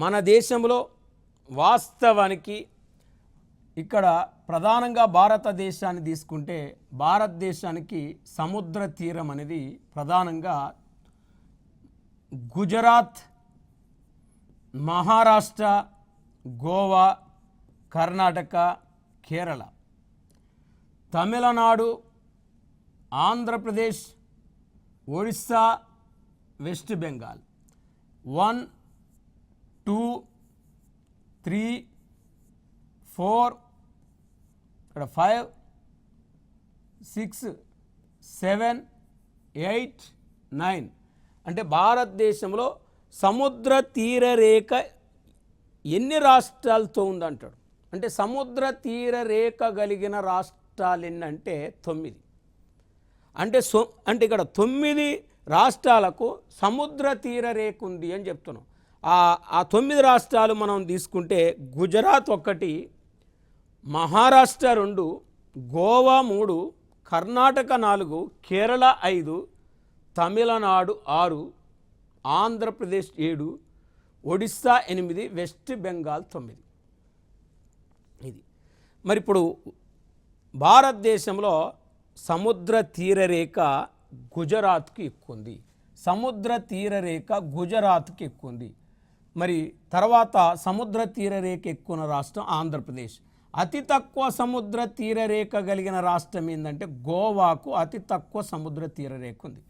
మన దేశంలో వాస్తవానికి ఇక్కడ ప్రధానంగా భారతదేశాన్ని తీసుకుంటే భారతదేశానికి సముద్ర తీరం అనేది ప్రధానంగా గుజరాత్, మహారాష్ట్ర, గోవా, కర్ణాటక, కేరళ, తమిళనాడు, ఆంధ్రప్రదేశ్, ఒడిస్సా, వెస్ట్ బెంగాల్ 1, 2, 3, 4 ఇక్కడ 5, 6, 7, 8, 9 అంటే భారతదేశంలో సముద్ర తీర రేఖ ఎన్ని రాష్ట్రాలతో ఉందంటాడు. అంటే సముద్ర తీర రేఖ కలిగిన రాష్ట్రాలు ఎన్ని అంటే 9. అంటే ఇక్కడ 9 రాష్ట్రాలకు సముద్ర తీర రేఖ ఉంది అని చెప్తున్నాం. ఆ 9 రాష్ట్రాలు మనం తీసుకుంటే గుజరాత్ 1, మహారాష్ట్ర 2, గోవా 3, కర్ణాటక 4, కేరళ 5, తమిళనాడు 6, ఆంధ్రప్రదేశ్ 7, ఒడిస్సా 8, వెస్ట్ బెంగాల్ 9. ఇది మరి ఇప్పుడు భారతదేశంలో సముద్ర తీరరేఖ గుజరాత్కి ఎక్కువ ఉంది. సముద్ర తీరరేఖ గుజరాత్కి ఎక్కువ ఉంది. మరి తర్వాత సముద్ర తీరరేఖ ఎక్కువ ఉన్న రాష్ట్రం ఆంధ్రప్రదేశ్. అతి తక్కువ సముద్ర తీరరేఖ కలిగిన రాష్ట్రం ఏంటంటే గోవాకు అతి తక్కువ సముద్ర తీరరేఖ ఉంది.